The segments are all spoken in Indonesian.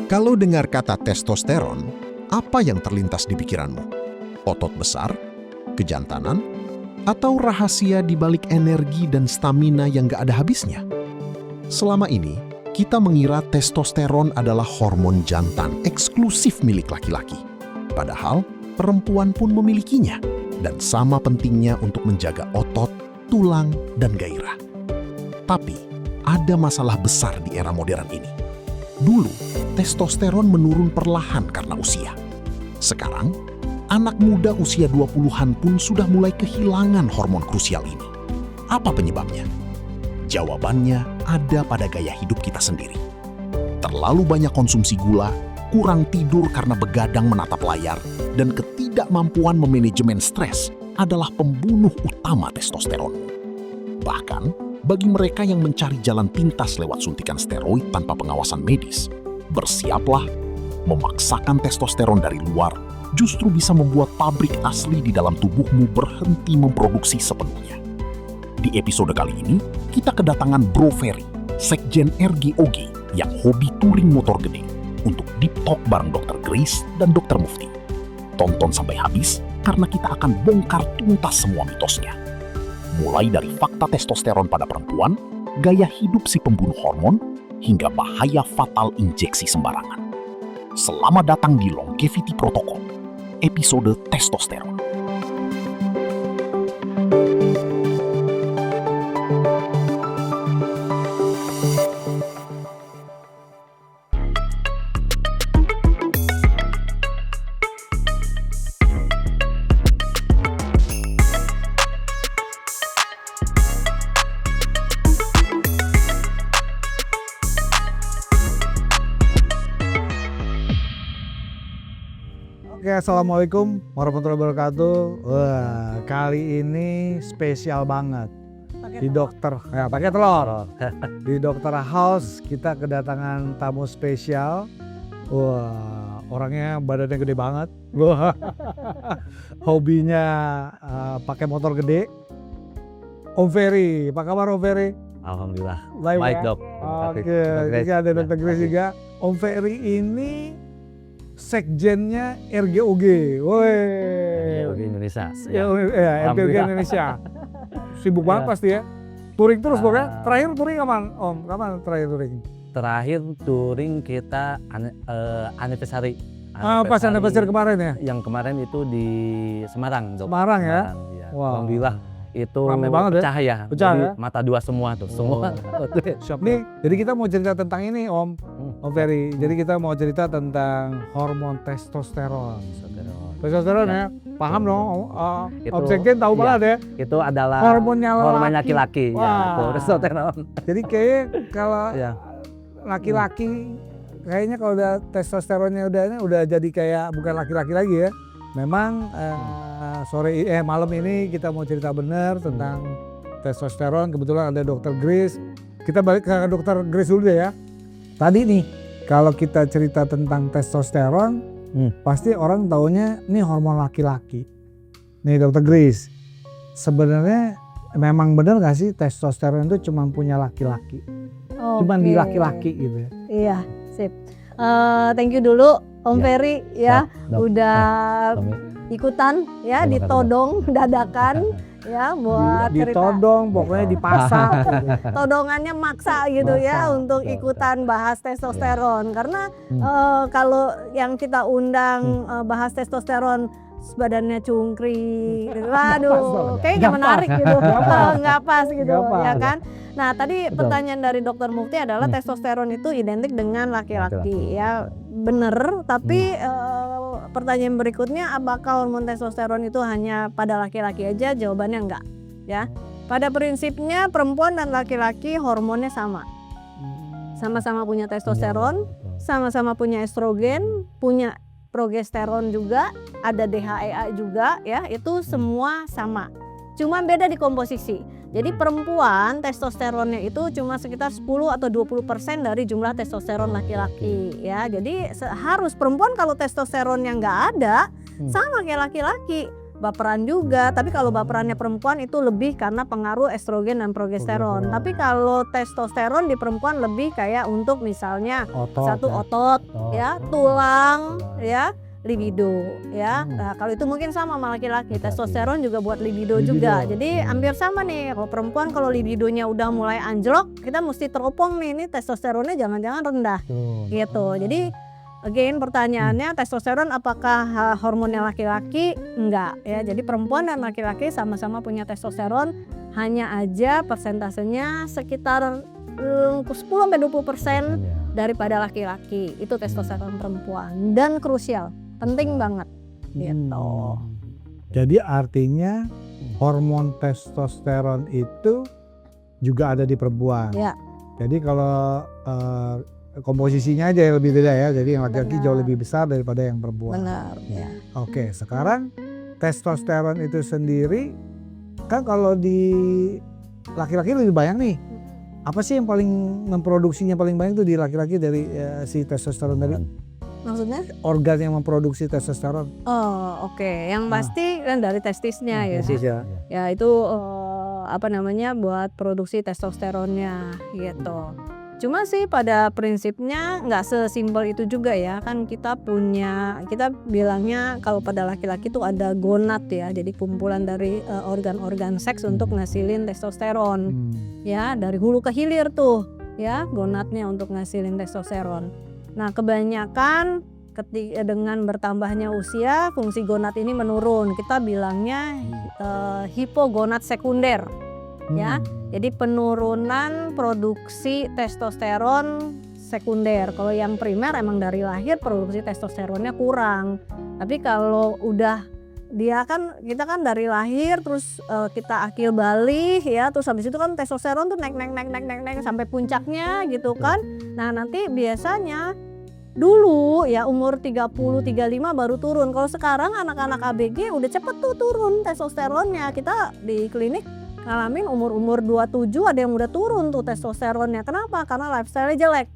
Kalau dengar kata testosteron, apa yang terlintas di pikiranmu? Otot besar, kejantanan, atau rahasia di balik energi dan stamina yang gak ada habisnya? Selama ini, kita mengira testosteron adalah hormon jantan eksklusif milik laki-laki. Padahal, perempuan pun memilikinya, dan sama pentingnya untuk menjaga otot, tulang, dan gairah. Tapi, ada masalah besar di era modern ini. Dulu, testosteron menurun perlahan karena usia. Sekarang, anak muda usia 20-an pun sudah mulai kehilangan hormon krusial ini. Apa penyebabnya? Jawabannya ada pada gaya hidup kita sendiri. Terlalu banyak konsumsi gula, kurang tidur karena begadang menatap layar, dan ketidakmampuan memanajemen stres adalah pembunuh utama testosteron. Bahkan, bagi mereka yang mencari jalan pintas lewat suntikan steroid tanpa pengawasan medis, bersiaplah, memaksakan testosteron dari luar justru bisa membuat pabrik asli di dalam tubuhmu berhenti memproduksi sepenuhnya. Di episode kali ini, kita kedatangan Bro Ferry, sekjen RGOG yang hobi touring motor gede, untuk deep talk bareng Dr. Grace dan Dr. Mufti. Tonton sampai habis karena kita akan bongkar tuntas semua mitosnya. Mulai dari fakta testosteron pada perempuan, gaya hidup si pembunuh hormon, hingga bahaya fatal injeksi sembarangan. Selamat datang di Longevity Protocol, episode testosteron. Oke, assalamualaikum warahmatullahi wabarakatuh. Wah, kali ini spesial banget di dokter, ya pakai telur. Di Dokter House kita kedatangan tamu spesial. Wah, orangnya badannya gede banget. Wah, hobinya pakai motor gede. Om Ferry, apa kabar Om Ferry? Alhamdulillah, Baik, baik ya? dok. Oke, ini ada Dr. Grace juga. Om Ferry ini sekjennya RGOG, woi. RGOG Indonesia. Ya, RGOG Indonesia. Sibuk banget pasti ya. Touring terus pokoknya. Terakhir touring kapan, Om? Kapan terakhir touring? Terakhir touring kita anniversary. Pas anniversary kemarin ya? Yang kemarin itu di Semarang, dok. Semarang ya? Ya. Wow. Alhamdulillah itu Rame banget ya? pecah ya. Pecah Jadi ya? mata dua semua tuh, semua. Siap nih. Jadi kita mau cerita tentang ini, Om Ferry. Jadi kita mau cerita tentang hormon testosteron. Testosteron ya, paham dong. Om Sekjen tahu banget ya. Itu adalah hormon laki-laki. Ya, testosteron. Jadi kayaknya kalau Ya. laki-laki, kayaknya kalau udah testosteronnya udah jadi kayak bukan laki-laki lagi ya. Memang malam ini kita mau cerita benar tentang testosteron. Kebetulan ada Dr. Grace. Kita balik ke Dr. Grace dulu deh ya. Tadi nih, kalau kita cerita tentang testosteron, pasti orang taunya ini hormon laki-laki. Nih Dr. Grace, sebenarnya memang benar gak sih testosteron itu cuma punya laki-laki? Cuman di laki-laki gitu ya? Iya, sip. Thank you dulu Om Ferry ya, udah ikutan ya, ditodong dadakan ya buat ditodong, pokoknya dipasang. Todongannya maksa gitu ya untuk ikutan bahas testosteron karena kalau yang kita undang bahas testosteron badannya cungkring, waduh, kayaknya nggak menarik gitu, nggak pas gitu, ya kan? Nah tadi pertanyaan dari Dokter Mufti adalah testosteron itu identik dengan laki-laki, ya bener. Tapi pertanyaan berikutnya, apakah hormon testosteron itu hanya pada laki-laki aja? Jawabannya enggak, ya. Pada prinsipnya perempuan dan laki-laki hormonnya sama, sama-sama punya testosteron, sama-sama punya estrogen, punya progesteron juga, ada DHEA juga ya, itu semua sama. Cuma beda di komposisi. Jadi perempuan testosteronnya itu cuma sekitar 10 atau 20% dari jumlah testosteron laki-laki ya. Jadi harus perempuan kalau testosteronnya nggak ada sama kayak laki-laki. baperan juga, tapi kalau baperannya perempuan itu lebih karena pengaruh estrogen dan progesteron. Tapi kalau testosteron di perempuan lebih kayak untuk misalnya satu otot, ya, tulang, ya, libido, ya. Nah, kalau itu mungkin sama sama laki-laki. Testosteron juga buat libido juga. Jadi hampir sama nih. Kalau perempuan kalau libidonya udah mulai anjlok, kita mesti teropong nih. Ini testosteronnya jangan-jangan rendah, gitu. Jadi again pertanyaannya testosteron apakah hormonnya laki-laki? Enggak ya. Jadi perempuan dan laki-laki sama-sama punya testosteron, hanya aja persentasenya sekitar 10-20% daripada laki-laki. Itu testosteron perempuan dan krusial, penting banget gitu. Jadi artinya hormon testosteron itu juga ada di perempuan. Ya. Jadi kalau komposisinya aja yang lebih beda ya. Jadi yang laki-laki jauh lebih besar daripada yang perempuan. Benar. Ya. Oke, sekarang testosteron itu sendiri kan kalau di laki-laki lebih banyak nih. Apa sih yang paling memproduksinya paling banyak tuh di laki-laki dari si testosteron tadi? Maksudnya? Organ yang memproduksi testosteron. Oh, oke. Yang pasti kan dari testisnya ya. Ya. Ya itu apa namanya buat produksi testosteronnya gitu. Cuma sih pada prinsipnya nggak sesimpel itu juga ya, kan kita bilangnya kalau pada laki-laki tuh ada gonad ya, jadi kumpulan dari organ-organ seks untuk ngasilin testosteron ya, dari hulu ke hilir tuh ya gonadnya untuk ngasilin testosteron. Nah kebanyakan dengan bertambahnya usia fungsi gonad ini menurun, kita bilangnya hipogonad sekunder ya. Jadi penurunan produksi testosteron sekunder. Kalau yang primer emang dari lahir produksi testosteronnya kurang. Tapi kalau udah kita kan dari lahir terus kita akil balik ya, terus habis itu kan testosteron tuh naik sampai puncaknya gitu kan. Nah, nanti biasanya dulu ya umur 30-35 baru turun. Kalau sekarang anak-anak ABG udah cepet tuh turun testosteronnya. Kita di klinik ngalamin umur 27 ada yang udah turun tuh testosteronnya. Kenapa? Karena lifestyle-nya jelek.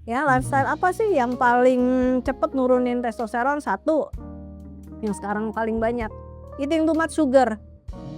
Ya, lifestyle apa sih yang paling cepet nurunin testosteron? Satu, yang sekarang paling banyak, eating too much sugar.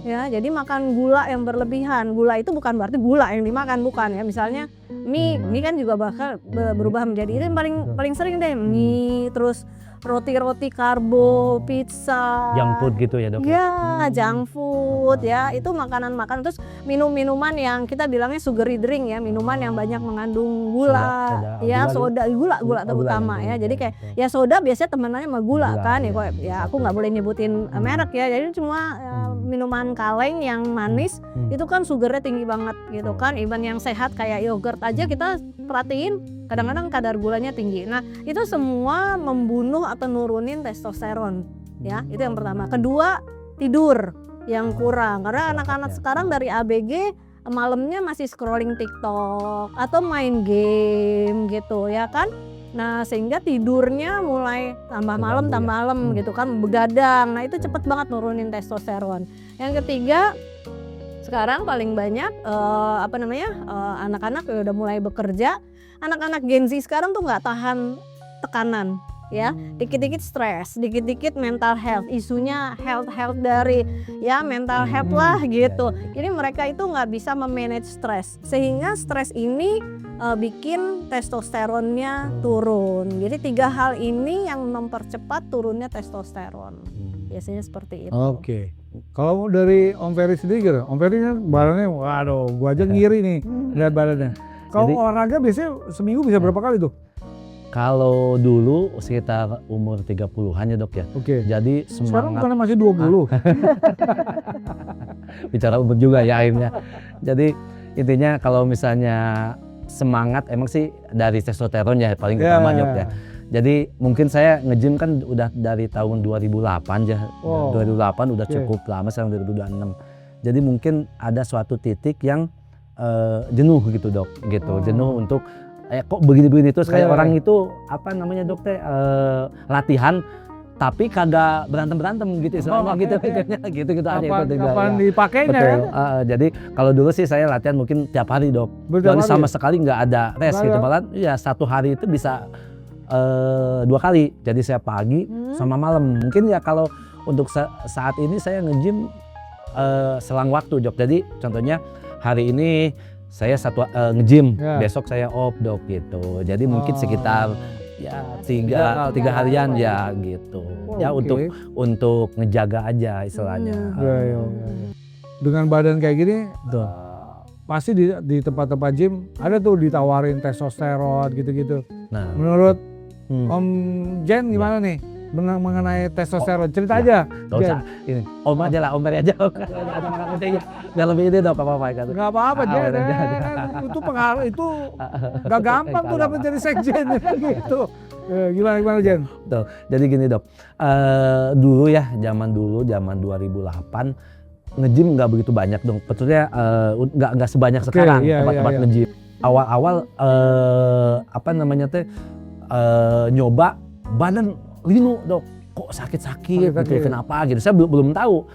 Ya, jadi makan gula yang berlebihan. Gula itu bukan berarti gula yang dimakan, bukan ya. Misalnya mie kan juga bakal berubah menjadi itu yang paling sering deh, mie, terus roti-roti karbo, pizza, Junk food gitu ya dok? Ya, junk food ya, itu makanan-makanan. Terus minum-minuman yang kita bilangnya sugary drink ya, minuman yang banyak mengandung gula, soda, gula terutama ya. Jadi kayak ya soda biasanya temenannya sama gula kan, ya aku nggak boleh nyebutin merek ya. Jadi cuma minuman kaleng yang manis itu kan sugarnya tinggi banget gitu kan. Even yang sehat kayak yogurt aja kita perhatiin kadang-kadang kadar gulanya tinggi. Nah itu semua membunuh atau nurunin testosteron ya, itu yang pertama. Kedua, tidur yang kurang, karena anak-anak sekarang dari ABG malamnya masih scrolling TikTok atau main game gitu ya kan. Nah sehingga tidurnya mulai tambah malam gitu kan, begadang. Nah itu cepet banget nurunin testosteron. Yang ketiga, sekarang paling banyak anak-anak udah mulai bekerja. Anak-anak Gen Z sekarang tuh nggak tahan tekanan ya, dikit-dikit stres, dikit-dikit mental health, isunya health dari ya mental health lah gitu. Jadi mereka itu nggak bisa memanage stres, sehingga stres ini bikin testosteronnya turun. Jadi 3 hal ini yang mempercepat turunnya testosteron. Biasanya seperti itu. Oke. Kalau dari Om Ferry sendiri gitu, Om Ferry kan badannya, waduh, gua aja ngiri nih lihat badannya. Kalau olahraga biasanya seminggu bisa berapa kali tuh? Kalau dulu sekitar umur 30-an ya dok ya. Oke. Jadi sekarang semangat. bukan masih 20. Bicara umur juga ya akhirnya. Jadi intinya kalau misalnya semangat emang sih dari testosteron ya paling utama dok ya. Jadi mungkin saya nge-gym kan udah dari tahun 2008 ya. 2008 udah cukup lama, sekarang 2026. Jadi mungkin ada suatu titik yang jenuh gitu dok, gitu. Jenuh untuk kok begini-begini terus kayak orang itu apa namanya dok teh latihan tapi kagak berantem gitu istilahnya gitu aja. Kapan dipakainya ya? Jadi kalau dulu sih saya latihan mungkin tiap hari dok. Jadi sama sekali nggak ada rest gitu, malah ya 1 hari itu bisa 2 kali. Jadi saya pagi sama malam. Mungkin ya kalau untuk saat ini saya nge-gym selang waktu Dok. Jadi contohnya hari ini saya nge-gym, besok saya off Dok gitu. Jadi mungkin sekitar ya tiga harian ya gitu. Ya untuk ngejaga aja istilahnya. Dengan badan kayak gini, pasti di tempat-tempat gym ada tuh ditawarin testosteron gitu-gitu. Nah, menurut Om Jen gimana nih mengenai testosteron? Cerita aja. Gak usah, ini Om aja lah, Om Peri aja. Gak lebih ini dong apa-apa. Gak apa-apa Jen, itu pengaruh, itu gak gampang tuh dapat jadi sekjen gitu. Gimana Jen? Tuh, jadi gini Dok, dulu ya, zaman 2008 nge-gym nggak begitu banyak dong, betulnya nggak sebanyak sekarang tempat-tempat nge-gym. Awal-awal nyoba badan linu Dok, kok sakit-sakit gitu, kenapa gitu. Saya belum tahu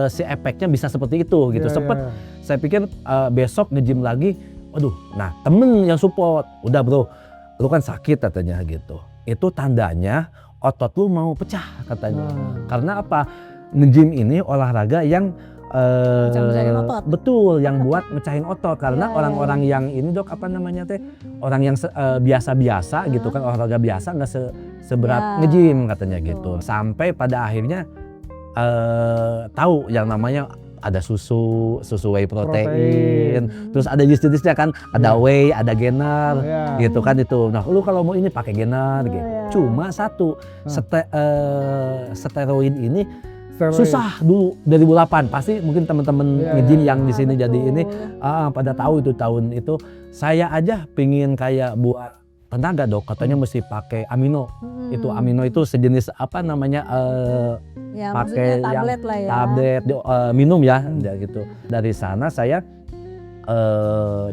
si efeknya bisa seperti itu gitu. Saya pikir besok nge-gym lagi, waduh, nah temen yang support, udah bro, lu kan sakit katanya gitu. Itu tandanya otot lu mau pecah katanya. Karena apa? Nge-gym ini olahraga yang betul yang buat mecahin otot, karena orang-orang yang ini Dok orang yang biasa-biasa gitu kan, olahraga biasa nggak seberat nge-gym katanya gitu. Sampai pada akhirnya tahu yang namanya ada susu whey protein, terus ada jenis-jenisnya kan, ada whey, ada gainer gitu kan itu. Nah lu kalau mau ini pakai gainer gitu. Cuma satu, steroid ini susah dulu 2008, pasti mungkin teman-teman nge-gym yang di sini jadi ini pada tahu itu tahun itu. Saya aja pingin kayak buat tenaga Dok, katanya mesti pakai amino. Itu amino itu sejenis pakai tablet lah ya. Tablet minum ya gitu. Dari sana saya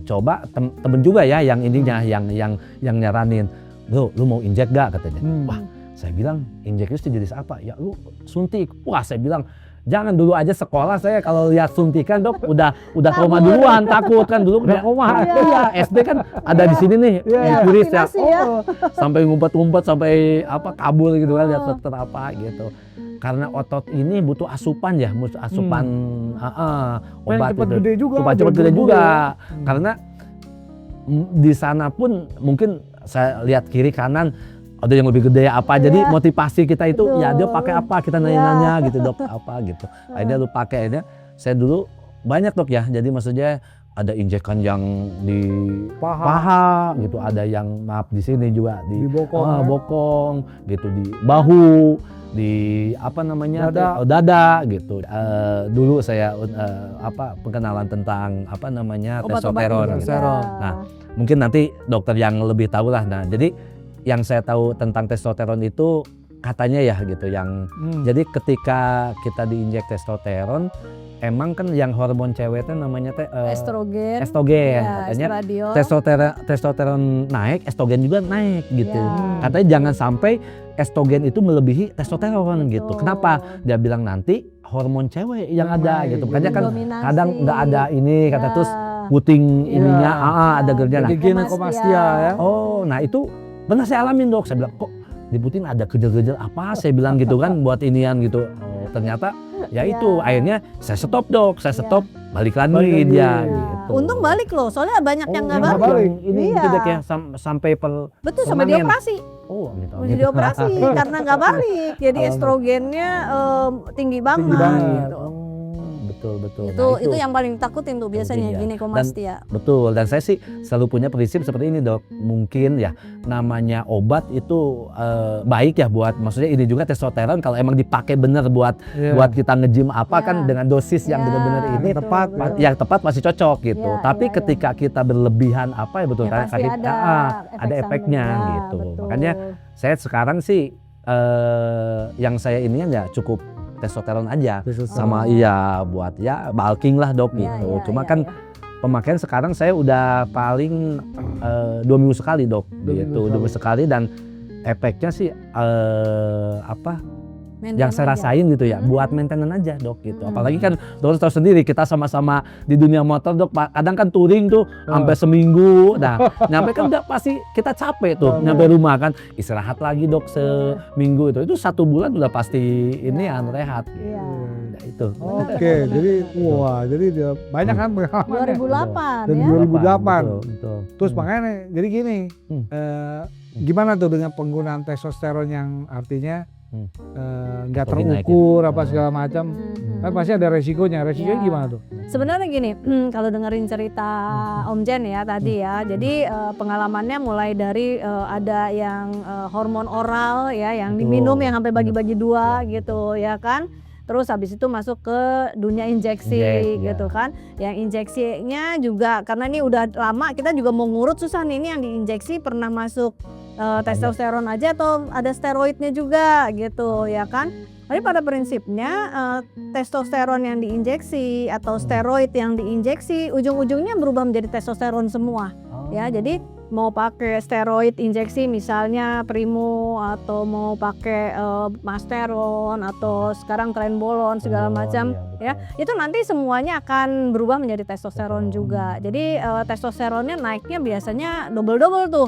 coba temen juga ya yang ininya yang nyaranin, bro lu mau injek gak katanya. Wah, saya bilang injek itu jenis apa? Ya lu suntik. Wah, saya bilang jangan, dulu aja sekolah saya kalau lihat suntikan Dok udah trauma duluan, takut kan dulu udah trauma. Iya, SD kan ada di sini nih, kuris ya. Sampai ngumpet-ngumpet sampai kabul gitu kan, lihat dokter apa gitu. Karena otot ini butuh asupan ya, asupan obat cepat itu. Gede juga. Cepat gede juga. Karena di sana pun mungkin saya lihat kiri kanan ada yang lebih gede apa, jadi motivasi kita itu ya dia pakai apa, kita nanya-nanya gitu Dok apa gitu. Akhirnya lu pakai, akhirnya saya dulu banyak Dok ya, jadi maksudnya ada injekan yang di paha gitu, ada yang maaf di sini juga di bokong gitu, di bahu, di dada gitu. Dulu saya pengenalan tentang testosteron. Nah, mungkin nanti dokter yang lebih tahu lah. Nah, jadi yang saya tahu tentang testosteron itu katanya ya gitu, yang jadi ketika kita diinjek testosteron, emang kan yang hormon cewek itu namanya estrogen ya, katanya testosteron naik, estrogen juga naik gitu. Katanya jangan sampai estrogen itu melebihi testosteron gitu. Kenapa? Dia bilang nanti hormon cewek yang ada gitu. Makanya kan kadang nggak ada ini kata terus puting ininya ada gerjana. Ginekomastia ya. Oh, nah itu pernah saya alamin Dok. Saya bilang kok di puting ada gejel-gejel apa? Saya bilang gitu kan buat inian gitu. Oh, ternyata ya itu akhirnya saya stop Dok, balik lagi dia gitu. Untung balik loh, soalnya banyak yang nggak balik. Ini itu Dok ya sampai betul sampai dioperasi. Oh, gitu. Dioperasi karena nggak balik, jadi estrogennya tinggi banget. Gitu. Betul. Itu yang paling takutin tuh biasanya ginekomastia. Betul, dan saya sih selalu punya prinsip seperti ini Dok. Mungkin ya namanya obat itu baik ya buat, maksudnya ini juga testosteron kalau emang dipakai bener buat kita nge-gym kan dengan dosis yang benar-benar ini yang tepat masih cocok gitu. Tapi ketika kita berlebihan kan ada efeknya gitu. Makanya saya sekarang sih yang saya ininya ya cukup testosteron aja sama buat bulking lah Dok gitu. Cuma kan pemakaian sekarang saya udah paling 2 minggu sekali Dok gitu, 2 minggu sekali, dan efeknya sih yang saya aja. rasain gitu ya, buat maintenance aja dok gitu. Apalagi kan dokter tahu sendiri kita sama-sama di dunia motor dok, kadang kan touring tuh sampai seminggu, nah nyampe kan udah pasti kita capek tuh, nyampe rumah kan istirahat lagi dok seminggu itu 1 bulan udah pasti ini rehat. Iya. Ya, itu. Oke, jadi wah, jadi dia banyak kan pengalaman. 2008 Dan ya. 2008. Betul. Terus makanya jadi gini, gimana tuh dengan penggunaan testosteron yang artinya nggak Atau dinaikin. terukur apa segala macam, Hmm. kan pasti ada resikonya. Resikonya Ya. gimana tuh? Sebenarnya gini, kalau dengerin cerita Om Jen ya tadi ya, jadi pengalamannya mulai dari ada yang hormon oral ya, yang diminum yang sampai bagi-bagi 2 gitu ya kan. Terus habis itu masuk ke dunia injeksi gitu kan. Yang injeksinya juga karena ini udah lama kita juga mau ngurut susah nih, ini yang diinjeksi pernah masuk testosteron aja atau ada steroidnya juga gitu ya kan. Tapi pada prinsipnya testosteron yang diinjeksi atau steroid yang diinjeksi ujung-ujungnya berubah menjadi testosteron semua ya. Jadi mau pakai steroid injeksi misalnya Primo atau mau pakai Masteron atau sekarang Trenbolon segala macam ya, itu nanti semuanya akan berubah menjadi testosteron juga. Jadi testosteronnya naiknya biasanya double tuh.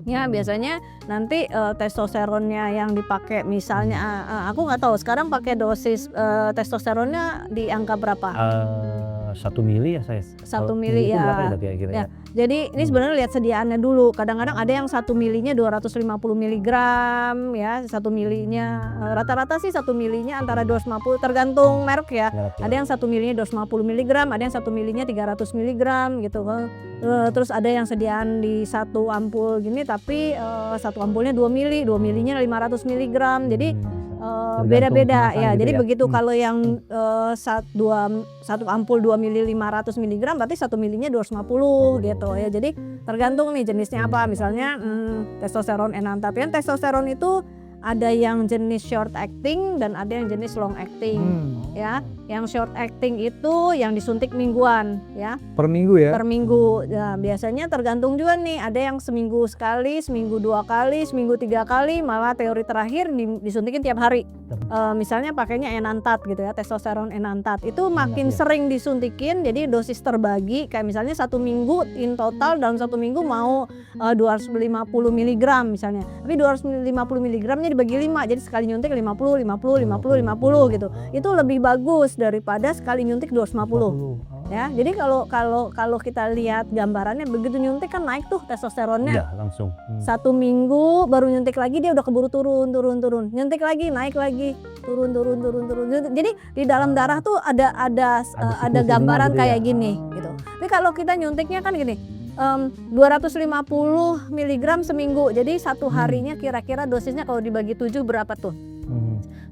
Ya biasanya nanti testosteronnya yang dipakai misalnya aku nggak tahu sekarang pakai dosis testosteronnya di angka berapa? 1 mili ya saya. 1 mili itu ya. berapa ya kira-kira Ya. ya? Jadi ini sebenarnya lihat sediaannya dulu. Kadang-kadang ada yang 1 milinya 250 miligram ya, 1 milinya rata-rata sih 1 milinya antara 250 tergantung merek ya. Ada yang 1 milinya 250 miligram, ada yang 1 milinya 300 miligram gitu kan. Terus ada yang sediaan di 1 ampul gini tapi 1 ampulnya 2 mili, 2 milinya 500 miligram. Jadi beda-beda ya. Gitu Jadi ya. begitu kalau yang 1 ampul 2 mili 500 miligram berarti 1 milinya 250 gitu ya. Jadi tergantung nih jenisnya apa. Misalnya testosteron enantap. Yang testosteron itu ada yang jenis short acting dan ada yang jenis long acting ya. Yang short acting itu yang disuntik mingguan ya. Per minggu ya? Per minggu. Nah, biasanya tergantung juga nih, ada yang seminggu sekali, seminggu 2 kali, seminggu 3 kali, malah teori terakhir disuntikin tiap hari. Misalnya pakainya enantat gitu ya, testosteron enantat. Itu makin sering disuntikin, jadi dosis terbagi kayak misalnya 1 minggu in total dalam 1 minggu mau 250 mg misalnya. Tapi 250 mg-nya dibagi 5, jadi sekali nyuntik 50 gitu. Itu lebih bagus daripada sekali nyuntik 250. Ya, jadi kalau kita lihat gambarannya begitu nyuntik kan naik tuh testosteronnya. Iya, langsung. 1 minggu baru nyuntik lagi dia udah keburu turun. Nyuntik lagi naik lagi, turun. Jadi di dalam darah tuh ada gambaran gitu ya. kayak gini gitu. Tapi kalau kita nyuntiknya kan gini, 250 mg seminggu. Jadi 1 harinya kira-kira dosisnya kalau dibagi 7 berapa tuh?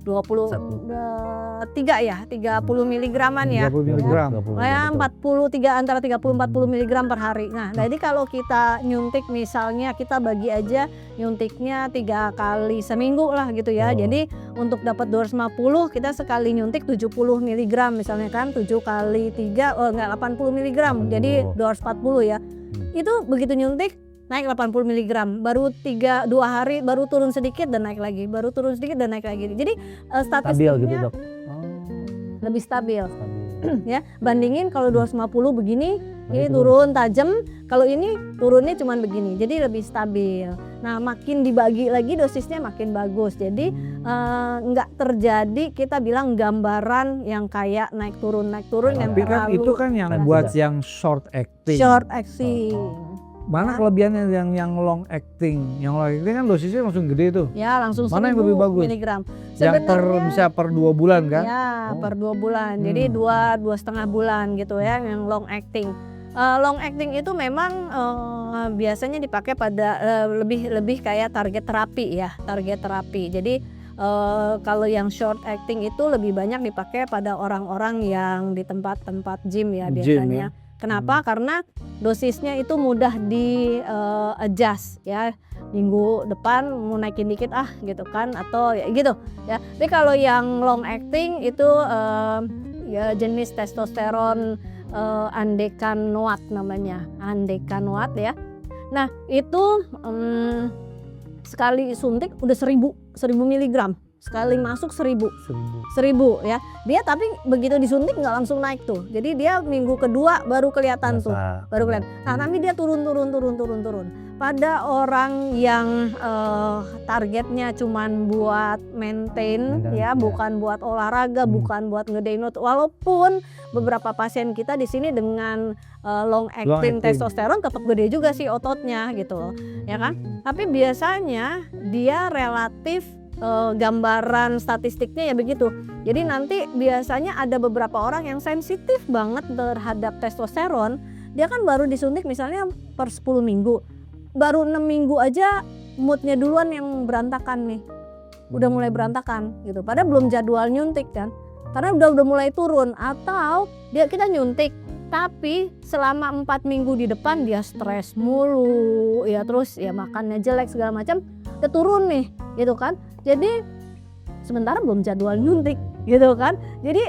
23 ya, 30 miligraman ya. 30 miligram. Ya, 43 antara 30-40 miligram per hari. Nah, jadi kalau kita nyuntik misalnya kita bagi aja nyuntiknya 3 kali seminggu lah gitu ya. Jadi untuk dapat 250 kita sekali nyuntik 70 miligram misalnya kan 7 kali 3 80 miligram. Jadi 240 ya. Itu begitu nyuntik naik 80 mg, baru 2 hari baru turun sedikit dan naik lagi, baru turun sedikit dan naik lagi. Jadi statistiknya Stabil gitu dok? lebih stabil. Ya, bandingin kalau 250 begini, ini turun tajam, kalau ini turunnya cuman begini, jadi lebih stabil. Nah, makin dibagi lagi dosisnya makin bagus, jadi nggak terjadi kita bilang gambaran yang kayak naik turun yang Tapi kan terlalu itu kan yang buat yang short acting. short acting. Mana kelebihannya yang long acting? Yang long acting kan dosisnya langsung gede tuh. Ya, langsung Mana yang 1000 lebih bagus? miligram. Yang bisa per 2 bulan kan? Ya, per 2 bulan. Jadi 2,5 bulan gitu ya yang long acting. Long acting itu memang biasanya dipakai pada lebih kayak target terapi ya, target terapi. Jadi kalau yang short acting itu lebih banyak dipakai pada orang-orang yang di tempat-tempat gym ya biasanya. Kenapa? Karena dosisnya itu mudah di adjust ya. Minggu depan mau naikin dikit gitu kan, atau ya gitu ya. Tapi kalau yang long acting itu ya jenis testosteron andekanoat namanya, andekanoat ya. Nah itu sekali suntik udah 1000 miligram sekali masuk 1.000 1000. ya. Dia tapi begitu disuntik nggak langsung naik tuh. Jadi dia minggu kedua baru kelihatan tuh. Baru kelihatan. Nah, nanti dia turun. Pada orang yang targetnya cuman buat maintain ya, bukan buat olahraga, bukan buat ngedain otot. Walaupun beberapa pasien kita di sini dengan long acting testosteron tetap gede juga sih ototnya gitu loh, ya kan? Tapi biasanya dia relatif gambaran statistiknya ya begitu. Jadi nanti biasanya ada beberapa orang yang sensitif banget terhadap testosteron. Dia kan baru disuntik misalnya per 10 minggu. Baru 6 minggu aja moodnya duluan yang berantakan nih. Udah mulai berantakan gitu. Padahal belum jadwal nyuntik kan. Karena udah mulai turun. Atau kita nyuntik tapi selama 4 minggu di depan dia stres mulu ya, terus ya makannya jelek segala macam, udah turun nih gitu kan. Jadi sementara belum jadwal nyuntik gitu kan. Jadi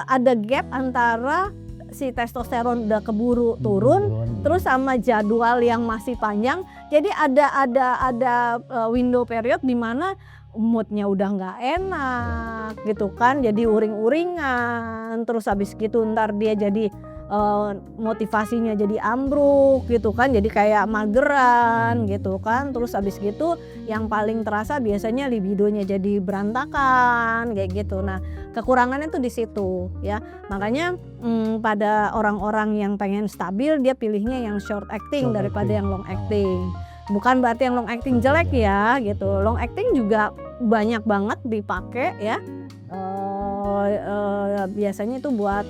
ada gap antara si testosteron udah keburu turun terus sama jadwal yang masih panjang. Jadi ada window period di mana moodnya udah nggak enak gitu kan, jadi uring-uringan, terus habis gitu ntar dia jadi motivasinya jadi ambruk gitu kan, jadi kayak mageran gitu kan, terus habis gitu yang paling terasa biasanya libidonya jadi berantakan kayak gitu. Nah kekurangannya tuh di situ ya, makanya pada orang-orang yang pengen stabil dia pilihnya yang short acting daripada yang long acting. Bukan berarti yang long acting jelek ya gitu, long acting juga banyak banget dipakai ya. Biasanya itu buat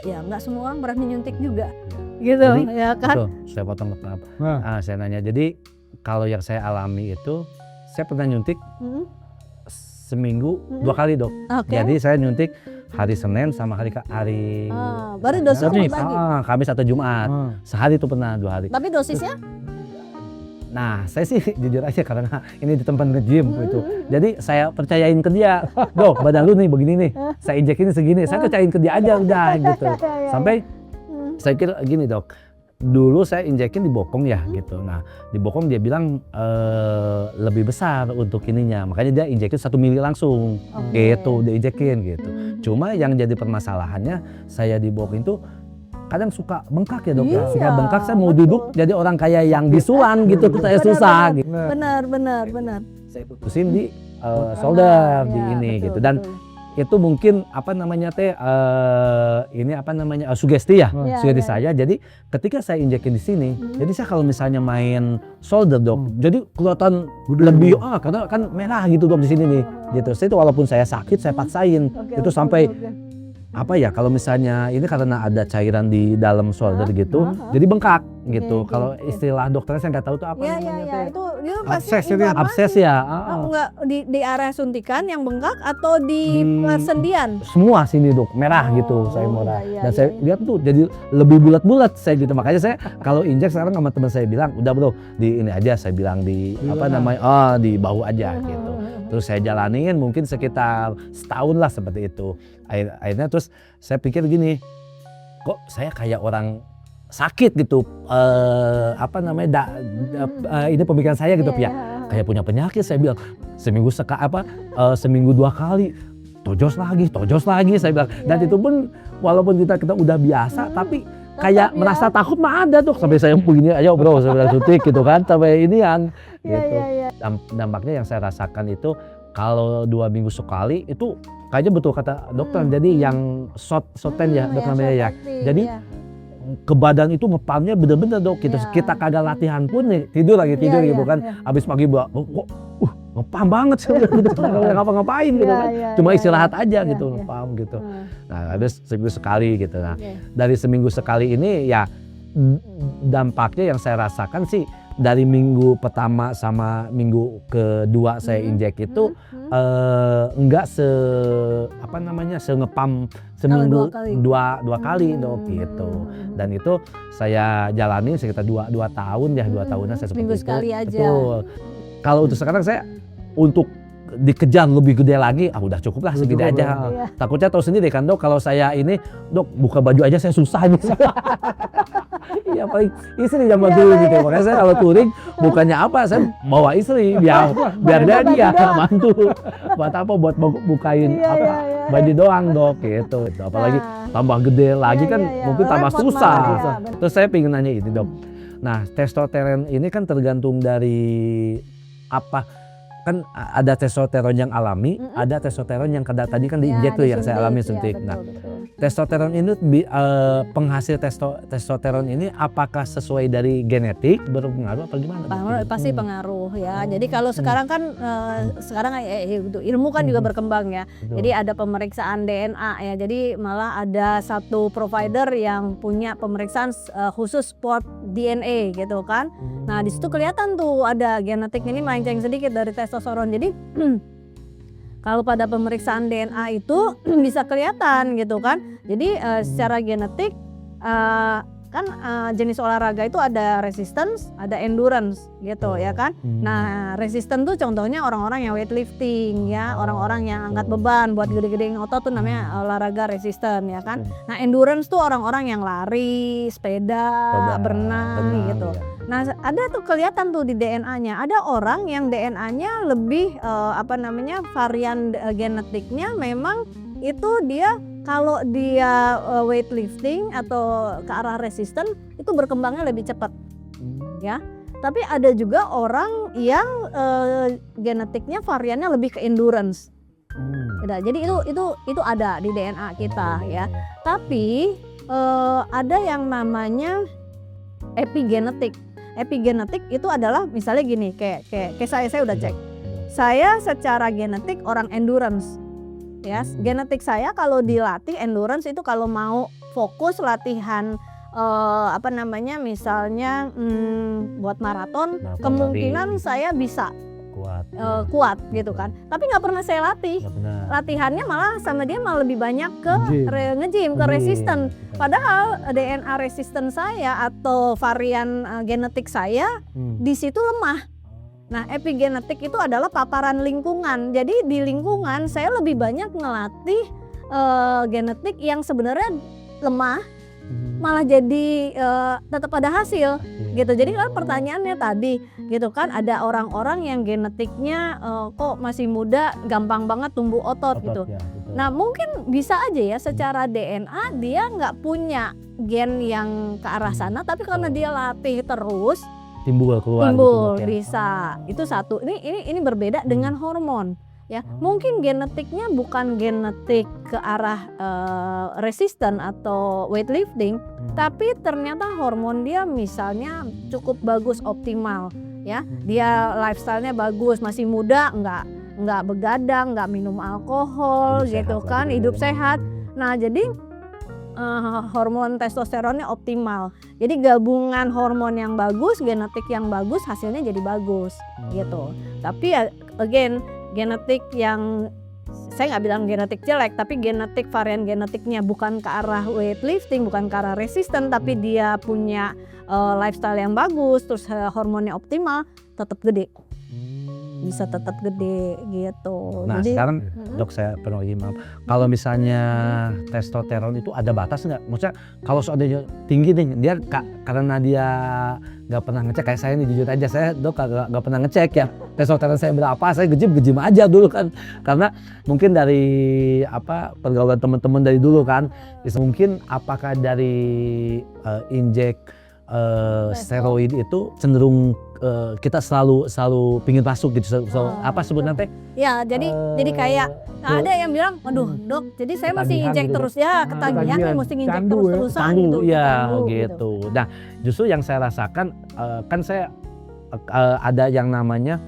ya nggak semua orang berani nyuntik juga gitu. Jadi, ya kan. Betul, saya potong saya nanya, jadi kalau yang saya alami itu saya pernah nyuntik seminggu 2 kali dok. Jadi saya nyuntik hari Senin sama hari baru dosisnya dibagi. Kamis atau Jumat. Sehari itu pernah 2 hari. Tapi dosisnya? Nah, saya sih jujur aja karena ini di tempat nge-gym gitu. Jadi saya percayain ke dia, dok badan lu nih begini nih, saya injekin segini, saya percayain ke dia aja udah gitu. Sampai saya kira gini dok, dulu saya injekin di bokong ya gitu. Nah di bokong dia bilang lebih besar untuk ininya, makanya dia injekin 1 mili langsung gitu, dia injekin gitu. Cuma yang jadi permasalahannya saya di bokong itu kadang suka bengkak ya dok, suka bengkak, saya mau duduk jadi orang kayak yang bisuan gitu, saya susah gitu. Benar. Saya putusin di shoulder di ini betul, gitu, dan itu mungkin apa namanya ini apa namanya sugesti ya, sugesti saya. Jadi ketika saya injekin di sini, jadi saya kalau misalnya main shoulder dok, jadi kelihatan lebih karena kan merah gitu dok di sini nih, gitu. Saya itu walaupun saya sakit saya paksain itu sampai apa ya, kalau misalnya ini karena ada cairan di dalam shoulder gitu, jadi bengkak gitu. Kalau istilah dokternya saya nggak tahu tuh apa namanya. Itu abses ya. Enggak di area suntikan yang bengkak atau di persendian? Semua sini dok, merah gitu, saya merah. Dan saya lihat tuh jadi lebih bulat-bulat saya gitu. Makanya saya kalau injek sekarang sama teman saya bilang, udah bro di ini aja, saya bilang di apa namanya di bahu aja gitu. Terus saya jalanin mungkin sekitar setahun lah seperti itu. Akhirnya terus saya pikir gini, kok saya kayak orang sakit gitu, apa namanya ini pemikiran saya gitu ya, kayak punya penyakit. Saya bilang seminggu 2 kali tojos lagi saya bilang. Dan itu pun walaupun kita udah biasa tapi kayak merasa takut mah ada tuh, sampai saya begini aja bro, saya bilang suntik gitu kan, sampai inian gitu. Dampaknya yang saya rasakan itu kalau 2 minggu sekali itu kayaknya betul kata dokter, jadi yang short-ten ya dok namanya ya. Jadi ke badan itu ngepamnya bener-bener dok gitu. Kita kagak latihan pun nih tidur gitu kan. Habis pagi ngepam banget sih gitu. Nggak ngapa-ngapain gitu kan. Cuma istirahat aja gitu, ngepam gitu. Nah, habis seminggu sekali gitu. Nah, dari seminggu sekali ini ya dampaknya yang saya rasakan sih dari minggu pertama sama minggu kedua saya injek itu enggak ngepam seminggu dua kali dok gitu. Dan itu saya jalani sekitar 2 tahun ya, 2 tahunan saya seperti minggu itu. Sekali aja. Betul. Kalau untuk sekarang saya untuk dikejar lebih gede lagi, udah cukup lah segini aja. Takutnya tahu sendiri kan dok, kalau saya ini dok buka baju aja saya susah nih. Iya paling istri zaman dulu gitu. Makanya saya kalau touring Bukannya apa, saya bawa istri biar dia mantu. Buat apa? Buat bukain Iya, apa? iya, iya. Baju doang dok gitu. Apalagi tambah gede lagi Iya, kan iya, iya. mungkin tambah Repot susah. banget, ya, bener. Terus saya pengen nanya ini dok. Nah testosteron ini kan tergantung dari apa? Kan ada testosteron yang alami, ada testosteron yang tadi kan diinjek tuh yang saya alami suntik. Nah testosteron ini penghasil testosteron ini apakah sesuai dari genetik berpengaruh apa gimana? Pasti pengaruh ya. Jadi kalau sekarang kan sekarang ilmu kan juga berkembang ya. Jadi ada pemeriksaan DNA ya. Jadi malah ada satu provider yang punya pemeriksaan khusus spot DNA gitu kan. Nah di situ kelihatan tuh ada genetik ini melenceng sedikit dari testosteron. Jadi kalau pada pemeriksaan DNA itu bisa kelihatan gitu kan. Jadi secara genetik kan jenis olahraga itu ada resistance, ada endurance gitu ya kan. Nah resistance tuh contohnya orang-orang yang weightlifting ya, orang-orang yang angkat beban buat gede-gedein otot tuh namanya olahraga resistance ya kan. Nah endurance tuh orang-orang yang lari, sepeda, berenang gitu. Ya. Nah ada tuh kelihatan tuh di DNA-nya, ada orang yang DNA-nya lebih varian genetiknya memang itu dia kalau dia weightlifting atau ke arah resisten itu berkembangnya lebih cepat ya. Tapi ada juga orang yang genetiknya variannya lebih ke endurance. Jadi itu ada di DNA kita ya. Tapi ada yang namanya epigenetik. Epigenetik itu adalah misalnya gini, kayak saya udah cek. Saya secara genetik orang endurance. Ya, genetik saya kalau dilatih endurance itu kalau mau fokus latihan misalnya buat maraton, kemungkinan saya bisa kuat gitu kan. Tapi nggak pernah saya latih. Latihannya malah sama dia malah lebih banyak ke nge-gym, ke resisten. Padahal DNA resisten saya atau varian genetik saya di situ lemah. Nah, epigenetik itu adalah paparan lingkungan. Jadi di lingkungan saya lebih banyak ngelatih genetik yang sebenarnya lemah, malah jadi tetap ada hasil gitu. Jadi kan pertanyaannya tadi gitu kan, ada orang-orang yang genetiknya kok masih muda gampang banget tumbuh otot gitu. Ya, nah mungkin bisa aja ya secara DNA dia nggak punya gen yang ke arah sana, tapi karena dia latih terus timbul gitu, bisa. Itu satu. Ini berbeda dengan hormon. Ya, mungkin genetiknya bukan genetik ke arah resisten atau weightlifting, tapi ternyata hormon dia misalnya cukup bagus, optimal, ya. Dia lifestyle-nya bagus, masih muda, nggak begadang, nggak minum alkohol, gitu kan, hidup sehat. Nah, jadi hormon testosteronnya optimal. Jadi gabungan hormon yang bagus, genetik yang bagus, hasilnya jadi bagus, gitu. Tapi again, genetik yang saya nggak bilang genetik jelek, tapi genetik varian genetiknya bukan ke arah weightlifting, bukan ke arah resisten, tapi dia punya lifestyle yang bagus, terus hormonnya optimal, tetap gede, bisa tetap gede gitu. Nah jadi, sekarang dok saya penuh maaf, kalau misalnya testosteron itu ada batas nggak? Maksudnya kalau seandainya tinggi nih, dia karena dia nggak pernah ngecek, kayak saya nih jujur aja, saya dok nggak pernah ngecek ya testosteron saya berapa, saya gejim aja dulu kan, karena mungkin dari pergaulan teman-teman dari dulu kan, mungkin apakah dari injek steroid itu cenderung kita selalu pingin masuk gitu, apa sebenarnya? Ya jadi kayak ada yang bilang, waduh dok, jadi saya mesti injek gitu. Terus ya, ketagihan mesti injek terus-terusan gitu. Ya gitu. Nah justru yang saya rasakan kan saya ada yang namanya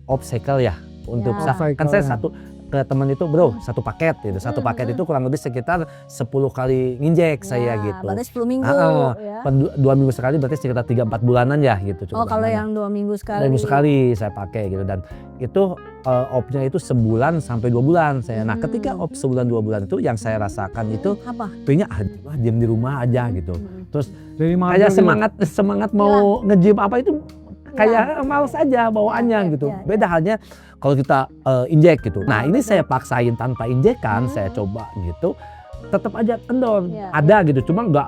obstacle ya untuk kan saya satu ke teman itu bro, satu paket gitu. Satu paket itu kurang lebih sekitar 10 kali nginjek saya gitu. Berarti 10 minggu ya. 2 minggu sekali berarti sekitar 3-4 bulanan ya gitu. Kalau yang 2 minggu sekali. 2 minggu sekali saya pakai gitu, dan itu opnya itu sebulan sampai 2 bulan saya. Nah ketika op sebulan 2 bulan itu yang saya rasakan itu pengennya diam di rumah aja gitu. Terus kayak semangat mau nge-gym apa itu kayak males aja bawaannya gitu. Beda halnya kalau kita injek gitu. Nah ini saya paksain tanpa injekan, saya coba gitu. tetap aja kendor. Iya, Ada gitu, cuma nggak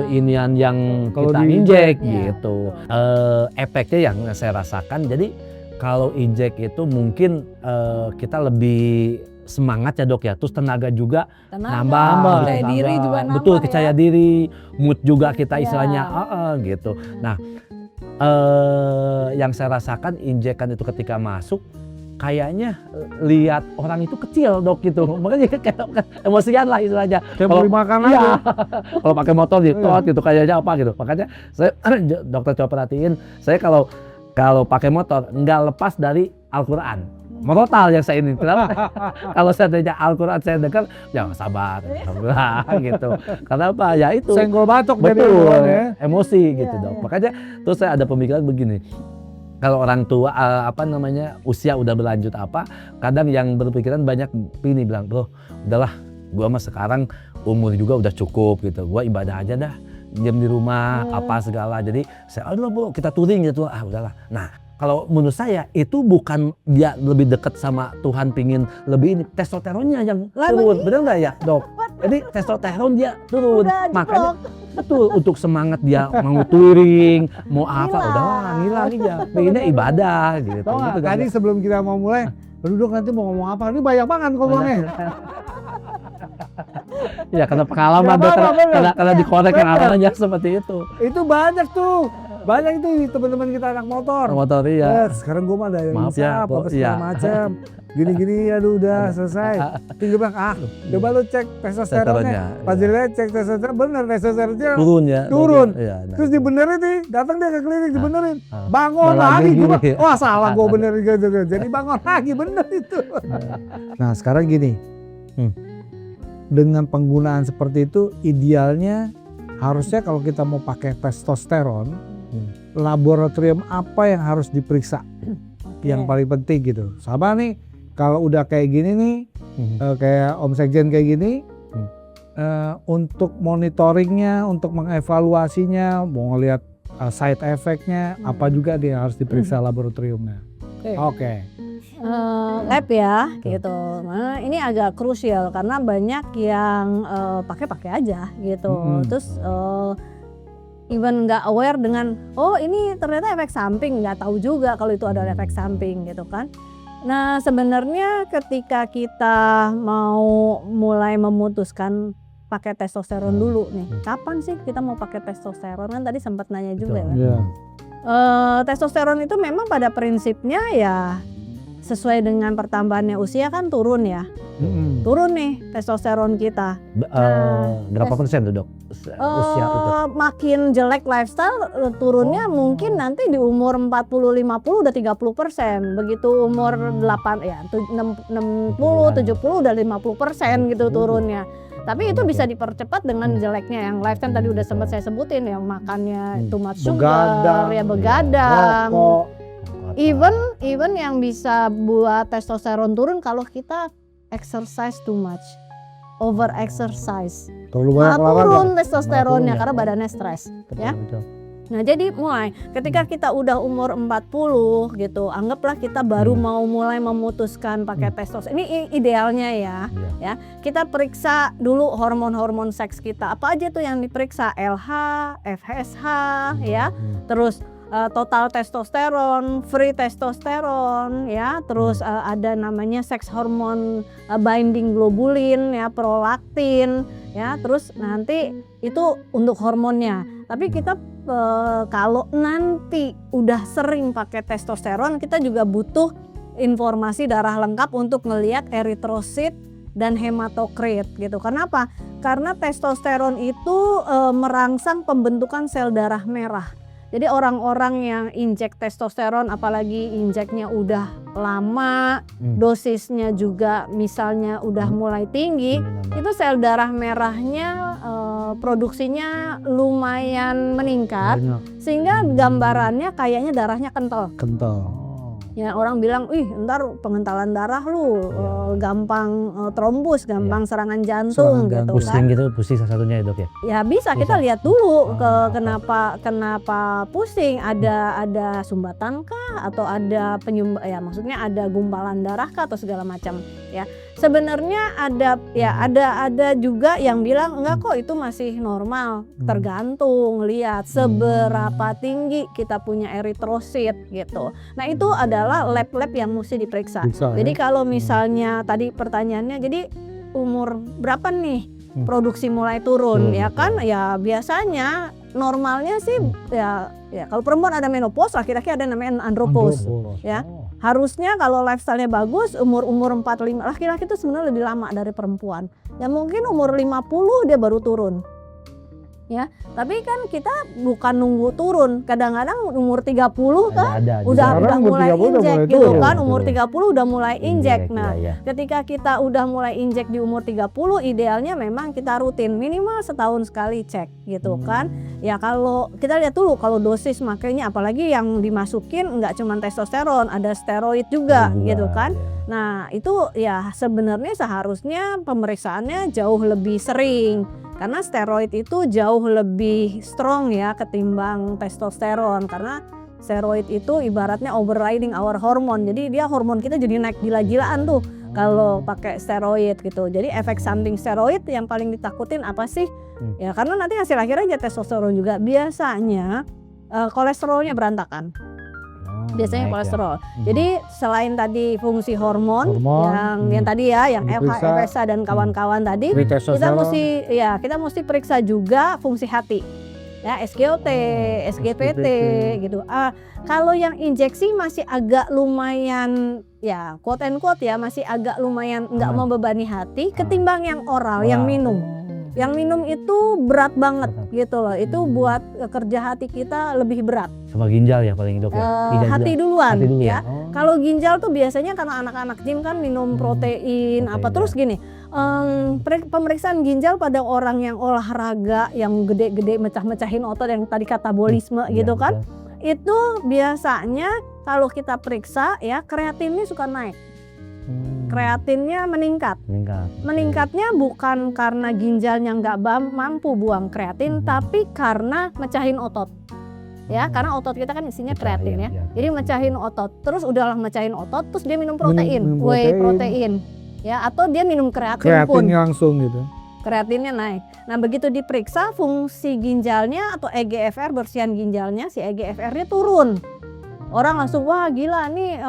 inian yang Kalau kita di injek Iya, gitu. Efeknya yang saya rasakan, jadi kalau injek itu mungkin kita lebih semangat ya dok ya, terus tenaga juga nambah, percaya gitu, diri nambah. juga nambah Betul, ya. percaya diri, mood juga kita Iya. istilahnya gitu. Nah, yang saya rasakan injekan itu ketika masuk kayaknya lihat orang itu kecil dok gitu, makanya kayak emosian lah istilahnya. Kayak Kalau- beli makan Iya, aja. kalau pakai motor ditot gitu kayaknya apa gitu. Makanya saya dokter coba perhatiin, saya kalau pakai motor nggak lepas dari Al-Quran. Total yang saya ini. Kenapa? Kalau saya tanya Al-Quran saya dengar, ya sabar, alhamdulillah gitu. Karena apa? Ya itu. Senggol batok jadi Betul, orang ya. emosi gitu Iya, dok. iya. Makanya terus saya ada pemikiran begini. Kalau orang tua usia udah berlanjut kadang yang berpikiran banyak ini bilang, bro, udahlah, gua mah sekarang umur juga udah cukup gitu, gua ibadah aja dah, diam di rumah apa segala. Jadi saya, aduh bro, kita touring gitu, udahlah. Nah, kalau menurut saya itu bukan dia lebih dekat sama Tuhan, pingin lebih ini, testosteronnya yang turun, bener nggak ya dok? Jadi testosteron dia turun, Udah makanya betul untuk semangat dia mau touring, mau apa, Hilang. udah ngilang aja. Pengennya ibadah gitu. Tau nggak, Gitu kan, tadi Dok. sebelum kita mau mulai, duduk nanti mau ngomong apa? Ini banyak banget ngomongnya. Ya karena pengalaman, Ya, Dok, bener. karena dikorek yang awalnya seperti itu. Itu banyak tuh. Banyak itu teman-teman kita anak motor. Motor ya. Sekarang gue mah ada yang Maaf ya, apa Bo. segala Iya. macam. Gini-gini aduh udah selesai. Terus gue bilang, coba lu cek testosteronnya. Pas dilihat cek testosteron, bener testosteronnya Turun ya. Dok, turun. ya. Nah, Terus dibenerin nih, datang dia ke klinik dibenerin. Ah. Bangun Malah lagi, gini. gue bilang, wah salah gue benerin gitu. Jadi bangun lagi, bener itu. Nah sekarang gini, dengan penggunaan seperti itu idealnya harusnya kalau kita mau pakai testosteron, laboratorium apa yang harus diperiksa? Yang paling penting gitu. Sama nih, kalau udah kayak gini nih, kayak Om Sekjen kayak gini, untuk monitoringnya, untuk mengevaluasinya, mau ngelihat side effect-nya, apa juga dia harus diperiksa laboratoriumnya. Oke. Lab ya gitu. Nah, ini agak krusial karena banyak yang pakai aja gitu. Terus even nggak aware dengan ini ternyata efek samping, nggak tahu juga kalau itu ada efek samping gitu kan. Nah sebenarnya ketika kita mau mulai memutuskan pakai testosteron dulu nih, kapan sih kita mau pakai testosteron, kan tadi sempat nanya juga ya. Iya. Testosteron itu memang pada prinsipnya ya sesuai dengan pertambahannya usia kan turun ya. Turun nih testosteron kita. Berapa persen tuh dok? Usia itu? Makin jelek lifestyle turunnya mungkin nanti di umur 40-50 udah 30%. Begitu umur 8 ya 60 70 udah 50% gitu turunnya. Tapi itu bisa dipercepat dengan jeleknya yang lifestyle tadi udah sempat saya sebutin, yang makannya too much sugar, ya begadang. Rokok. Even yang bisa buat testosteron turun kalau kita exercise too much, over exercise, Terlalu banyak olahraga. turun testosteronnya Turun ya. karena badannya stres. Ya. Betul. Nah jadi mulai ketika kita udah umur 40 gitu, anggaplah kita baru mau mulai memutuskan pakai testosteron. Ini idealnya ya. Kita periksa dulu hormon-hormon seks kita. Apa aja tuh yang diperiksa? LH, FSH ya. Terus total testosteron, free testosteron ya, terus ada namanya seks hormon binding globulin ya, prolaktin ya, terus nanti itu untuk hormonnya. Tapi kita kalau nanti udah sering pakai testosteron, kita juga butuh informasi darah lengkap untuk ngelihat eritrosit dan hematokrit gitu. Kenapa? Karena testosteron itu merangsang pembentukan sel darah merah. Jadi orang-orang yang injek testosteron, apalagi injeknya udah lama, dosisnya juga misalnya udah mulai tinggi, itu sel darah merahnya produksinya lumayan meningkat, sehingga gambarannya kayaknya darahnya kental. Ya orang bilang, ntar pengentalan darah lu gampang trombus, gampang serangan jantung gitu Pusing kan. gitu, pusing salah satunya ya dok ya? Ya bisa, kita lihat dulu kenapa pusing, ada sumbatan kah atau ada penyumbat, ya maksudnya ada gumpalan darah kah atau segala macam ya. sebenarnya ada juga yang bilang enggak kok itu masih normal, tergantung lihat seberapa tinggi kita punya eritrosit gitu. Nah itu adalah lab-lab yang mesti diperiksa. Jadi kalau misalnya tadi pertanyaannya, jadi umur berapa nih produksi mulai turun ya kan? Ya biasanya normalnya sih ya kalau perempuan ada menopause, laki-laki ada namanya andropause ya. Harusnya kalau lifestyle-nya bagus umur 45, laki-laki itu sebenarnya lebih lama dari perempuan. Ya mungkin umur 50 dia baru turun. Ya, tapi kan kita bukan nunggu turun. Kadang-kadang umur 30 kan udah mulai injek gitu kan. Umur 30 udah mulai injek. Nah, ketika kita udah mulai injek di umur 30, idealnya memang kita rutin minimal setahun sekali cek gitu kan. Ya kalau kita lihat dulu kalau dosis makanya, apalagi yang dimasukin nggak cuma testosteron, ada steroid juga gitu kan. Nah, itu ya sebenarnya seharusnya pemeriksaannya jauh lebih sering. Karena steroid itu jauh lebih strong ya ketimbang testosteron, karena steroid itu ibaratnya overriding our hormone. Jadi dia hormon kita jadi naik gila-gilaan tuh kalau pakai steroid gitu. Jadi efek samping steroid yang paling ditakutin apa sih? Ya karena nanti hasil akhirnya testosteron juga biasanya kolesterolnya berantakan. Biasanya kolesterol. Jadi selain tadi fungsi hormon yang tadi ya, yang LH, FSH dan kawan-kawan tadi, kita mesti periksa juga fungsi hati. Ya, SGOT, SGPT gitu. Kalau yang injeksi masih agak lumayan ya, quote and quote ya, masih agak lumayan nggak membebani hati ketimbang yang oral, yang minum. Yang minum itu berat banget gitu loh. Itu buat kerja hati kita lebih berat. Sama ginjal ya paling Dok ya. Hati duluan ya. Kalau ginjal tuh biasanya karena anak-anak gym kan minum protein terus gini. Pemeriksaan ginjal pada orang yang olahraga yang gede-gede mecah-mecahin otot yang tadi katabolisme gitu kan. Itu biasanya kalau kita periksa ya kreatinnya suka naik. Kreatinnya meningkatnya bukan karena ginjalnya nggak mampu buang kreatin, tapi karena mecahin otot ya, karena otot kita kan isinya kreatin ya. Jadi mecahin otot, terus udahlah mecahin otot, terus dia minum protein, whey protein ya, atau dia minum kreatin pun langsung gitu, kreatinnya naik. Nah begitu diperiksa fungsi ginjalnya atau EGFR, bersihan ginjalnya, si EGFR-nya turun. Orang langsung wah gila nih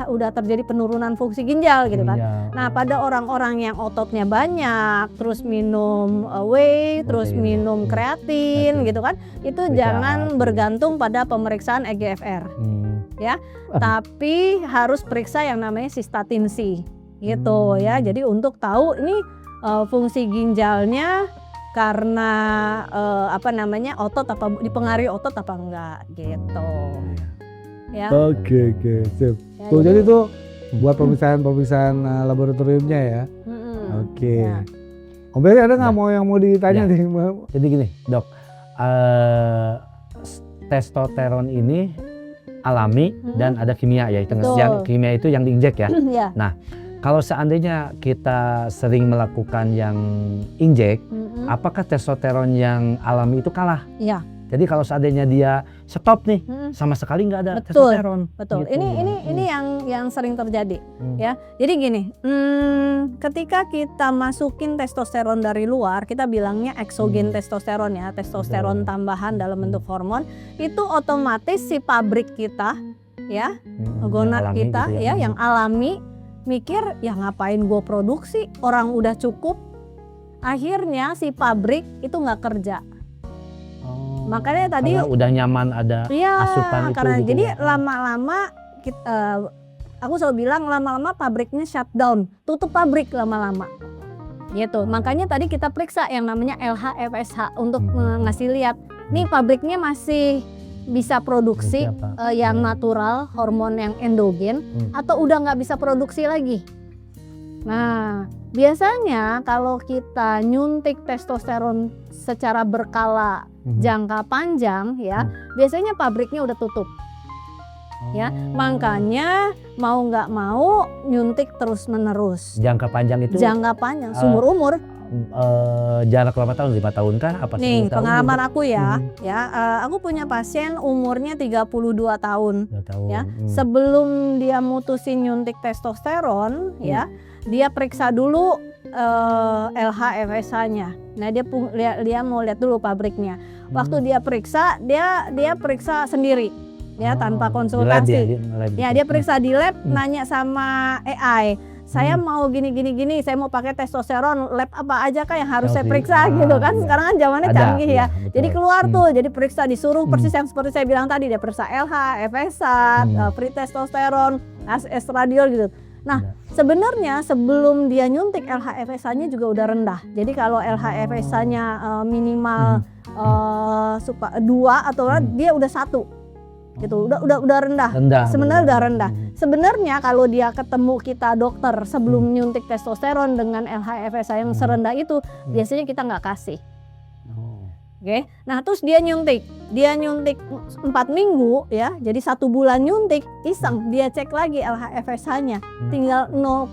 udah terjadi penurunan fungsi ginjal gitu kan. Nah pada orang-orang yang ototnya banyak, terus minum whey, terus minum kreatin gitu kan, itu jangan bergantung pada pemeriksaan EGFR ya. Tapi harus periksa yang namanya cystatin C gitu ya. Jadi untuk tahu ini fungsi ginjalnya karena otot apa dipengaruhi otot apa enggak gitu. Ya. Oke, sip. Ya, tuh jadi tuh buat pemeriksaan laboratoriumnya ya. Oke. Ya. Om Beri ada nggak mau ditanya nih? Jadi gini Dok, testosteron ini alami dan ada kimia ya. Yang kimia itu yang diinjek ya. Nah kalau seandainya kita sering melakukan yang injek, apakah testosteron yang alami itu kalah? Iya. Jadi kalau seandainya dia stop nih, sama sekali nggak ada testosteron. Betul. Gitu. Ini yang sering terjadi, ya. Jadi gini, ketika kita masukin testosteron dari luar, kita bilangnya eksogen testosteron ya, testosteron tambahan dalam bentuk hormon, itu otomatis si pabrik kita, ya, gonad kita, gitu ya, yang alami, mikir ya ngapain gue produksi, orang udah cukup. Akhirnya si pabrik itu nggak kerja. Makanya tadi karena udah nyaman ada asupan itu karena gitu jadi ya. Lama-lama aku selalu bilang lama-lama pabriknya shutdown, tutup pabrik lama-lama gitu. Makanya tadi kita periksa yang namanya LH FSH untuk ngasih lihat nih pabriknya masih bisa produksi yang natural, hormon yang endogen, atau udah nggak bisa produksi lagi. Nah biasanya kalau kita nyuntik testosteron secara berkala jangka panjang ya, biasanya pabriknya udah tutup. Ya, makanya mau nggak mau nyuntik terus menerus. Jangka panjang itu? Jangka panjang, seumur umur. Jarak berapa tahun? 5 tahun kah? Apa 10 Nih, tahun? pengalaman aku ya, aku punya pasien umurnya 32 tahun. 2 tahun. Ya, sebelum dia mutusin nyuntik testosteron, ya, dia periksa dulu LH FSH-nya. Nah, dia mau lihat dulu pabriknya. Waktu dia periksa, dia periksa sendiri, ya, tanpa konsultasi. Dia periksa di lab, nanya sama AI. Saya mau gini, saya mau pakai testosteron, lab apa aja kah yang harus saya periksa gitu kan. Sekarang kan zamannya canggih ya. Jadi keluar tuh, jadi periksa disuruh persis yang seperti saya bilang tadi, dia periksa LH, FSH, free testosteron, estradiol gitu. Nah, sebenarnya sebelum dia nyuntik LH FSH-nya juga udah rendah. Jadi kalau LH FSH-nya minimal 2 atau dia udah 1. Gitu, udah rendah. Sebenarnya udah rendah. Sebenarnya kalau dia ketemu kita dokter sebelum nyuntik testosteron dengan LH FSH yang serendah itu, biasanya kita nggak kasih. Oke, nah terus dia nyuntik 4 minggu ya, jadi 1 bulan nyuntik, iseng dia cek lagi LH FSH-nya tinggal 0,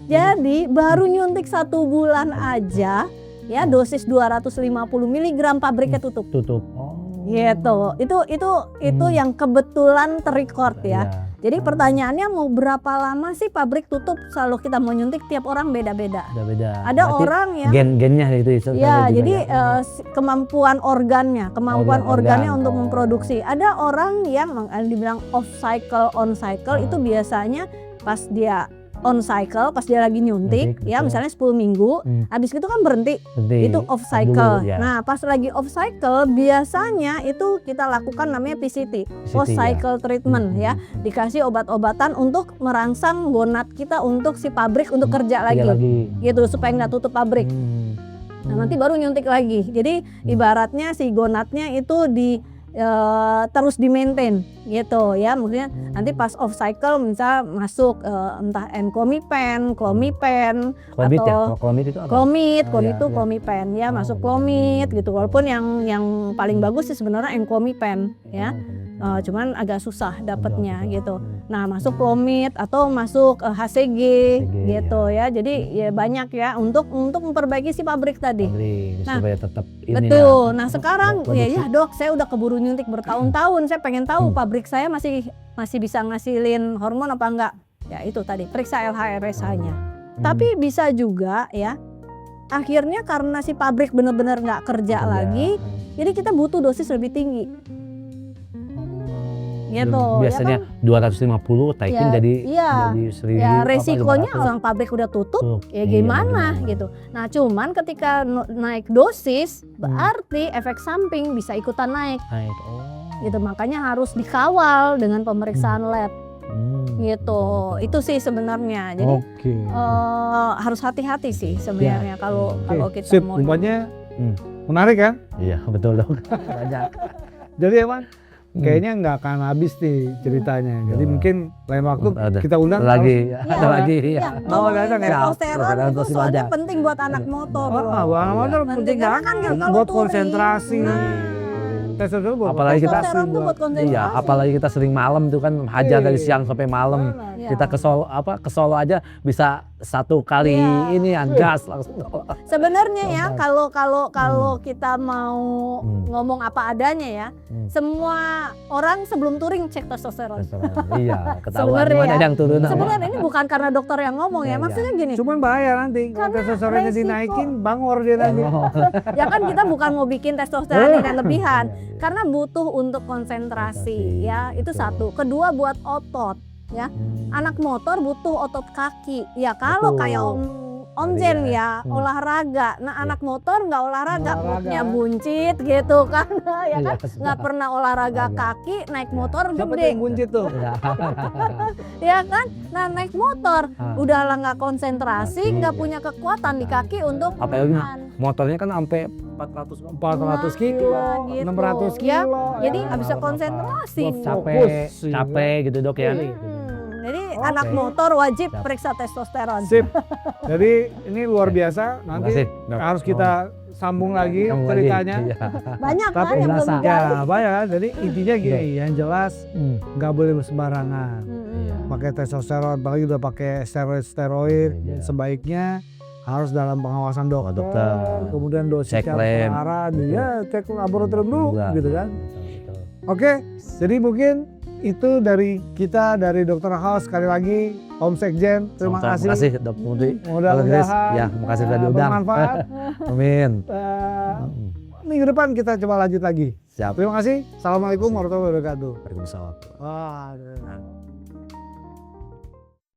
jadi baru nyuntik 1 bulan aja ya, dosis 250 mg pabriknya tutup. Gitu, itu yang kebetulan terrecord ya. Jadi pertanyaannya mau berapa lama sih pabrik tutup? Selalu kita mau nyuntik, tiap orang beda-beda. Ada berarti orang yang gennya itu. Ya, jadi kemampuan organnya untuk memproduksi. Ada orang yang dibilang off cycle, on cycle itu biasanya pas dia on cycle, pas dia lagi nyuntik, ya misalnya 10 minggu, habis itu kan berhenti, itu off cycle. Nah, pas lagi off cycle biasanya itu kita lakukan namanya PCT, post cycle treatment ya, dikasih obat-obatan untuk merangsang gonad kita untuk si pabrik untuk kerja lagi, gitu supaya nggak tutup pabrik. Nah, nanti baru nyuntik lagi. Jadi ibaratnya si gonadnya itu terus di maintain gitu ya, maksudnya nanti pas off cycle misal masuk entah Enclomipen, Clomipen atau Clomid itu Clomipen ya, masuk Clomid gitu, walaupun yang paling bagus sih sebenarnya Enclomipen ya, cuman agak susah dapatnya gitu. Nah, masuk Clomid atau masuk HCG gitu ya, jadi ya banyak ya untuk memperbaiki si pabrik tadi. Nah, supaya tetap betul. Nah, sekarang ya dok, saya udah keburu nyuntik bertahun-tahun, saya pengen tahu pabrik saya masih bisa ngasilin hormon apa enggak. Ya itu tadi, periksa LH FSH-nya. Tapi bisa juga ya, akhirnya karena si pabrik benar-benar nggak kerja lagi, jadi kita butuh dosis lebih tinggi. Gitu, biasanya ya kan? 250 taikin jadi 1000. Ya resikonya orang pabrik udah tutup, ya gimana gitu. Nah, cuman ketika naik dosis berarti efek samping bisa ikutan naik. Gitu, makanya harus dikawal dengan pemeriksaan lab. Gitu, itu sih sebenarnya. Jadi harus hati-hati sih sebenarnya kalau kita mau. Umpamanya menarik kan? Iya, betul dong. Banyak. Jadi emang kayaknya nggak akan habis nih ceritanya. Jadi mungkin lain waktu kita undang lagi. Mau datang ya. Testosteron itu soalnya penting buat anak motor. Anak motor penting banget buat konsentrasi. Testosteron buat apalagi kita buat konsentrasi. apalagi kita sering malam tuh kan hajar dari siang sampai malam. Kita ke Solo aja bisa 1 kali ini gas langsung. Sebenarnya ya kalau kita mau ngomong apa adanya ya, semua orang sebelum touring cek testosteron. Iya, ketahuan mana yang turun. Sebenarnya ini bukan karena dokter yang ngomong ya, maksudnya gini. Cuman bahaya nanti kalau testosteronnya dinaikin, bangor dia nanti. Ya kan kita bukan mau bikin testosteron yang lebihan, karena butuh untuk konsentrasi ya, itu satu. Kedua buat otot. Ya, anak motor butuh otot kaki. Ya kalau kayak Om Jen ya olahraga. Nah, anak motor nggak olahraga, perutnya buncit gitu kan, ya kan? Nggak pernah olahraga kaki, naik motor Siapa gede. yang buncit tuh? Ya kan? Nah, naik motor udahlah nggak konsentrasi, nggak punya kekuatan di kaki untuk motornya kan sampai 400 kilo, gitu. 600 kilo. Ya, jadi nggak bisa konsentrasi. Capek gitu dok ya. Jadi anak motor wajib periksa testosteron. Sip. Jadi ini luar biasa. Nanti harus kita sambung lagi ceritanya. Banyak tapi kan yang belum digali. Ya banyak kan. Jadi intinya gini, yang jelas nggak boleh sembarangan pakai testosteron. Apalagi udah pakai steroid. Sebaiknya harus dalam pengawasan dokter, dokter. kemudian dosis Cek yang lab. parah, ya cek laboratorium dulu Juga. gitu kan. Betul. Oke, jadi mungkin itu dari kita, dari Dr. House. Sekali lagi Om Sekjen, terima kasih. Terima kasih Dok Muti. Mudah-mudahan Ya, makasih sudah diundang. bermanfaat. Amin. Minggu depan kita coba lanjut lagi. Siap. Terima kasih. Assalamualaikum warahmatullahi wabarakatuh. Waalaikumsalam. Wah.